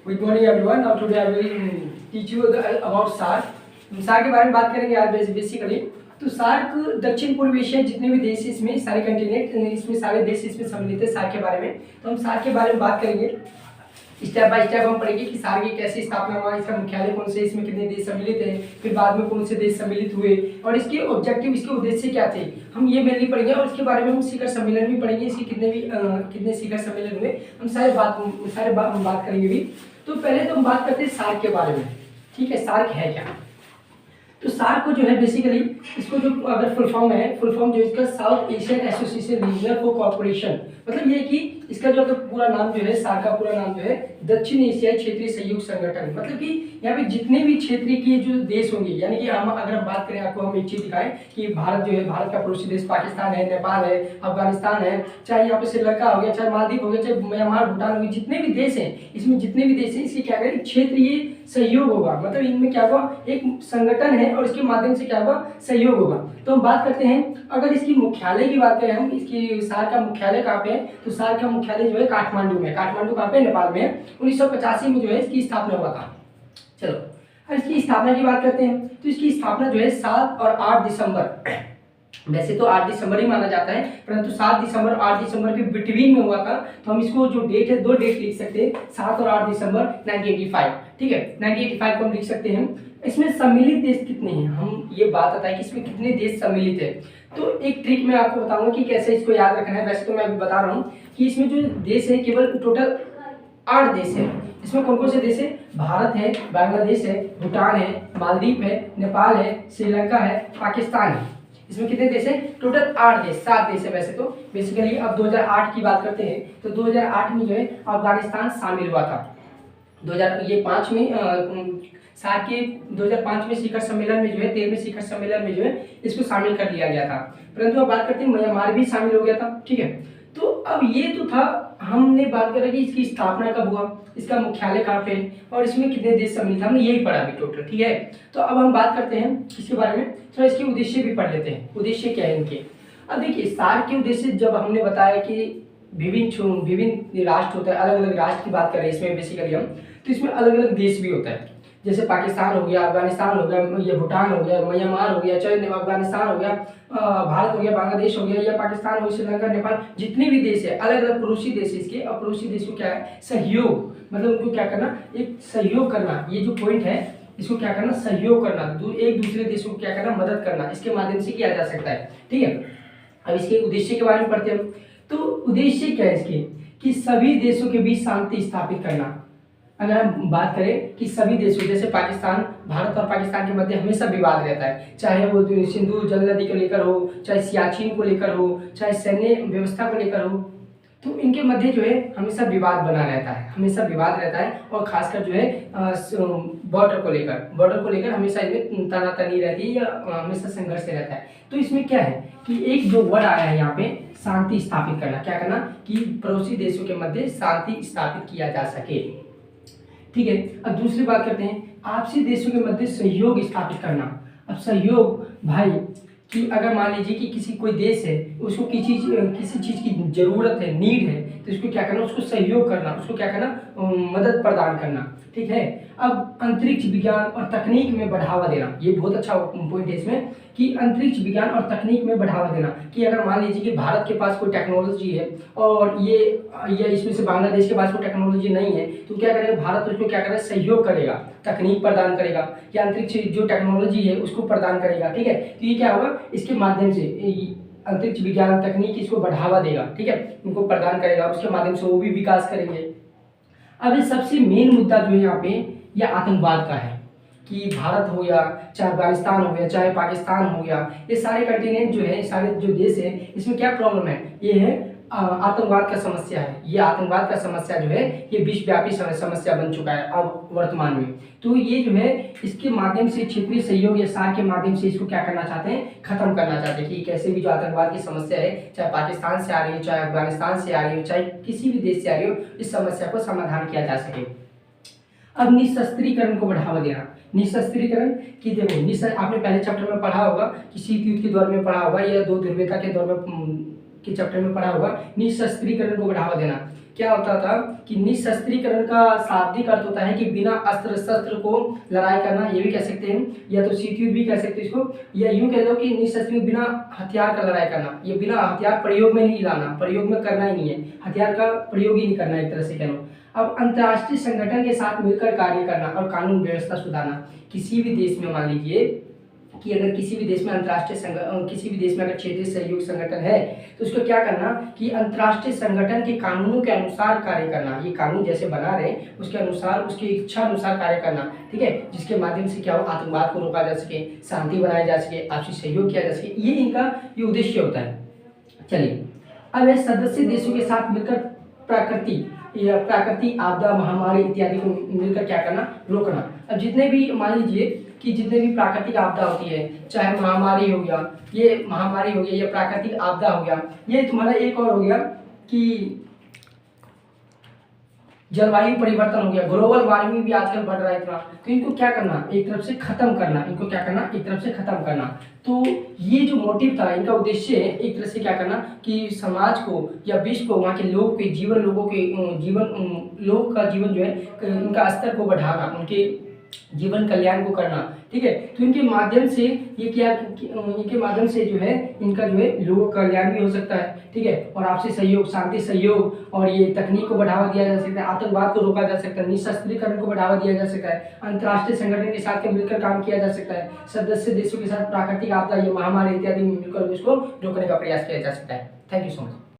Good morning everyone. Now today I will teach you about SAARC. हम SAARC के बारे में बात करेंगे आज बेसिकली। तो सार्क दक्षिण पूर्व एशिया जितने भी देश इसमें सारे कंटिनेंट इसमें सारे देश इसमें सम्मिलित है सार्क के बारे में। तो हम सार्क के बारे में बात करेंगे स्टेप बाय स्टेप। हम पढ़ेंगे कि सार्क की कैसे स्थापना हुआ, इसका मुख्यालय कौन से, इसमें कितने देश सम्मिलित हैं, फिर बाद में कौन से देश सम्मिलित हुए और इसके ऑब्जेक्टिव, इसके उद्देश्य क्या थे, हम ये मेनली पढ़ेंगे। और इसके बारे में हम शिखर सम्मेलन भी पढ़ेंगे, इसके कितने शिखर सम्मेलन हुए, हम सारे बात करेंगे भी। तो पहले तो हम बात करते हैं सार्क के बारे में। ठीक है, सार्क है क्या? तो सार्क को जो है बेसिकली इसको जो अगर फुल फॉर्म जो इसका south Asian association regional cooperation, मतलब ये कि इसका जो पूरा नाम जो है, सार्क का पूरा नाम जो है दक्षिण एशियाई क्षेत्रीय सहयोग संगठन। मतलब कि यहाँ पे जितने भी क्षेत्रीय के जो देश होंगे, यानी कि हम अगर हम बात करें, आपको हम एक चीज दिखाएं कि भारत जो है, भारत का पड़ोसी देश पाकिस्तान है, नेपाल है, अफगानिस्तान है, चाहे यहाँ पे श्रीलंका हो गया, चाहे मालदीव हो गया, चाहे म्यांमार, भूटान हो गया, जितने भी देश हैं, इसमें जितने भी देश हैं, इसके क्या करें, क्षेत्रीय सहयोग होगा। मतलब इनमें क्या होगा, एक संगठन है और इसके माध्यम से क्या होगा, सहयोग होगा। तो हम बात करते हैं, अगर इसकी मुख्यालय की बात करें हम, इसकी सार्क का मुख्यालय कहाँ पे है, तो सार्क का मुख्यालय जो है काठमांडू में। काठमांडू कहाँ पे, नेपाल में है। 1985 में जो है इसकी स्थापना हुआ था। चलो अब इसकी स्थापना की बात करते हैं। तो इसकी स्थापना जो है 7 और 8 दिसंबर, वैसे तो 8 दिसंबर ही माना जाता है, परंतु 7 दिसंबर और 8 दिसंबर के बिटवीन में हुआ था। तो हम इसको जो डेट है, 2 डेट लिख सकते हैं, 7 और 8 दिसंबर 1985। ठीक है, 1985 को हम लिख सकते हैं। इसमें सम्मिलित देश कितने हैं, हम ये बात बताएं कि इसमें कितने देश सम्मिलित है। तो एक ट्रिक मैं आपको बताऊंगा कि कैसे इसको याद रखना है। वैसे तो मैं अभी बता रहा हूँ कि इसमें जो देश है केवल टोटल 8 देश है। इसमें कौन कौन से देश है, भारत है, बांग्लादेश है, भूटान है, मालदीव है, नेपाल है, श्रीलंका है, पाकिस्तान है। इसमें कितने देश है, टोटल 8 देश, 7 देश है वैसे तो बेसिकली। अब 2008 की बात करते हैं, तो 2008 में जो है अफगानिस्तान शामिल हुआ था। 2005 में सार्क के 2005 में शिखर सम्मेलन में जो है, 13वें शिखर सम्मेलन में जो है इसको शामिल कर लिया गया था। परंतु अब बात करते हैं, म्यांमार भी शामिल हो गया था। ठीक है, तो अब ये तो था, हमने बात करा कि इसकी स्थापना कब हुआ, इसका मुख्यालय कहाँ पे और इसमें कितने देश सम्मिलित, हमने यही पढ़ा अभी टोटल। ठीक है, तो अब हम बात करते हैं इसके बारे में, थोड़ा इसके उद्देश्य भी पढ़ लेते हैं। उद्देश्य क्या है इनके? अब देखिए, सार्क के उद्देश्य जब हमने बताया कि विभिन्न राष्ट्र होता है, अलग अलग राष्ट्र की बात कर रहे हैं इसमें बेसिकली हम, तो इसमें अलग अलग देश भी होता है। जैसे पाकिस्तान हो गया, अफगानिस्तान हो गया, ये भूटान हो गया, म्यांमार हो गया, चाहे अफगानिस्तान हो गया, भारत हो गया, बांग्लादेश हो गया, या पाकिस्तान हो, श्रीलंका, नेपाल, जितने भी देश है, अलग अलग पड़ोसी देश है इसके। और पड़ोसी देश को क्या है, सहयोग, मतलब उनको क्या करना, एक सहयोग करना। ये जो पॉइंट है, इसको क्या करना, सहयोग करना, एक दूसरे देशों को क्या करना, मदद करना, इसके माध्यम से किया जा सकता है। ठीक है, अब इसके उद्देश्य के बारे में पढ़ते हैं। तो उद्देश्य क्या है इसके, कि सभी देशों के बीच शांति स्थापित करना। अगर हम बात करें कि सभी देशों, जैसे पाकिस्तान, भारत और पाकिस्तान के मध्य हमेशा विवाद रहता है, चाहे वो सिंधु जल नदी को लेकर हो, चाहे सियाचिन को लेकर हो, चाहे सैन्य व्यवस्था को लेकर हो, तो इनके मध्य जो है हमेशा विवाद बना रहता है, हमेशा विवाद रहता है। और खासकर जो है बॉर्डर को लेकर हमेशा इनमें तनातनी रहती है, या हमेशा संघर्ष रहता है। तो इसमें क्या है कि एक जो वर्ड आया है यहाँ पे, शांति स्थापित करना, क्या करना, कि पड़ोसी देशों के मध्य शांति स्थापित किया जा सके। ठीक है, अब दूसरी बात करते हैं, आपसी देशों के मध्य सहयोग स्थापित करना। अब सहयोग भाई, कि अगर मान लीजिए कि किसी कोई देश है, उसको किसी चीज़ की ज़रूरत है, नीड है, तो इसको क्या करना, उसको सहयोग करना, उसको क्या करना, मदद प्रदान करना। ठीक है, अब अंतरिक्ष विज्ञान और तकनीक में बढ़ावा देना, ये बहुत अच्छा पॉइंट है इसमें, कि अंतरिक्ष विज्ञान और तकनीक में बढ़ावा देना। कि अगर मान लीजिए कि भारत के पास कोई टेक्नोलॉजी है और ये इसमें से बांग्लादेश के पास कोई टेक्नोलॉजी नहीं है, तो क्या करेगा भारत, उसको क्या करेगा, सहयोग करेगा, तकनीक प्रदान करेगा, या अंतरिक्ष जो टेक्नोलॉजी है उसको प्रदान करेगा। ठीक है, तो ये क्या होगा, इसके माध्यम से अंतरिक्ष विज्ञान तकनीक इसको बढ़ावा देगा। ठीक है, इनको प्रदान करेगा, उसके माध्यम से वो भी विकास करेंगे। अब ये सबसे मेन मुद्दा जो है यहाँ पे, यह आतंकवाद का है, कि भारत हो गया, चाहे अफगानिस्तान हो गया, चाहे पाकिस्तान हो गया, ये सारे कंटिनेंट जो है, सारे जो देश है, इसमें क्या प्रॉब्लम है, ये है आतंकवाद का समस्या है। ये आतंकवाद का समस्या जो है, ये विश्वव्यापी समस्या बन चुका है अब वर्तमान में। तो ये जो है, इसके माध्यम से क्षेत्रीय सहयोग या सार्क के माध्यम से इसको क्या करना चाहते हैं, खत्म करना चाहते हैं। कि कैसे भी जो आतंकवाद की समस्या है, चाहे पाकिस्तान से आ रही हो, चाहे अफगानिस्तान से आ रही हो, चाहे किसी भी देश से आ रही हो, इस समस्या को समाधान किया जा सके। अब निशस्त्रीकरण को बढ़ावा देना। निशस्त्रीकरण की देखो, आपने पहले चैप्टर में पढ़ा होगा कि शीत युद्ध के दौर में पढ़ा होगा, या 2 ध्रुवीयता के दौर में के चैप्टर में पढ़ा होगा, निशस्त्रीकरण को बढ़ावा देना। क्या होता था कि निशस्त्रीकरण का शाब्दिक अर्थ होता है कि बिना अस्त्र शस्त्र को लड़ाई करना, ये भी कह सकते हैं, या तो शीत युद्ध भी कह सकते हैं इसको, या यूं कह लो कि निशस्त्र बिना हथियार का लड़ाई करना, ये बिना हथियार प्रयोग में नहीं लाना, प्रयोग में करना ही नहीं है, हथियार का प्रयोग ही नहीं करना, एक तरह से कह लो। अब अंतर्राष्ट्रीय संगठन के साथ मिलकर कार्य करना और कानून व्यवस्था सुधारना। किसी भी देश में मान लीजिए कि अगर किसी भी देश में किसी भी देश में अगर क्षेत्रीय सहयोग संगठन है तो उसको क्या करना कि अंतर्राष्ट्रीय संगठन के कानूनों के अनुसार कार्य करना, ये कानून जैसे बना रहे हैं उसके अनुसार, उसकी इच्छा अनुसार कार्य करना, ठीक है, जिसके माध्यम से क्या हो, आतंकवाद को रोका जा सके, शांति बनाया जा सके, आपसी सहयोग किया जा सके, ये इनका ये उद्देश्य होता है। चलिए, अब ये सदस्य देशों के साथ मिलकर प्राकृतिक आपदा, महामारी इत्यादि को मिलकर क्या करना, रोकना। अब जितने भी मान लीजिए कि जितने भी प्राकृतिक आपदा होती है, चाहे महामारी हो गया, ये महामारी हो गया, ये प्राकृतिक आपदा हो गया, ये तुम्हारा एक और हो गया कि जलवायु परिवर्तन हो गया, ग्लोबल वार्मिंग भी आजकल बढ़ रहा है इतना, तो इनको क्या करना, एक तरफ से खत्म करना, इनको क्या करना, एक तरफ से खत्म करना। तो ये जो मोटिव था, इनका उद्देश्य है एक तरह से क्या करना कि समाज को या विश्व को, वहाँ के लोगों के जीवन, लोगों का जीवन जो है, इनका स्तर को बढ़ाना, उनके जीवन कल्याण को करना, ठीक है। तो इनके माध्यम से ये क्या, इनके माध्यम से जो है इनका जो है लोगों का कल्याण भी हो सकता है, ठीक है, और आपसी सहयोग, शांति सहयोग, और ये तकनीक को बढ़ावा दिया जा सकता है, आतंकवाद को रोका जा सकता है, निशस्त्रीकरण को बढ़ावा दिया जा सकता है, अंतर्राष्ट्रीय संगठन के साथ मिलकर काम किया जा सकता है, सदस्य देशों के साथ प्राकृतिक आपदा या महामारी इत्यादि मिलकर उसको रोकने का प्रयास किया जा सकता है। Thank you so much.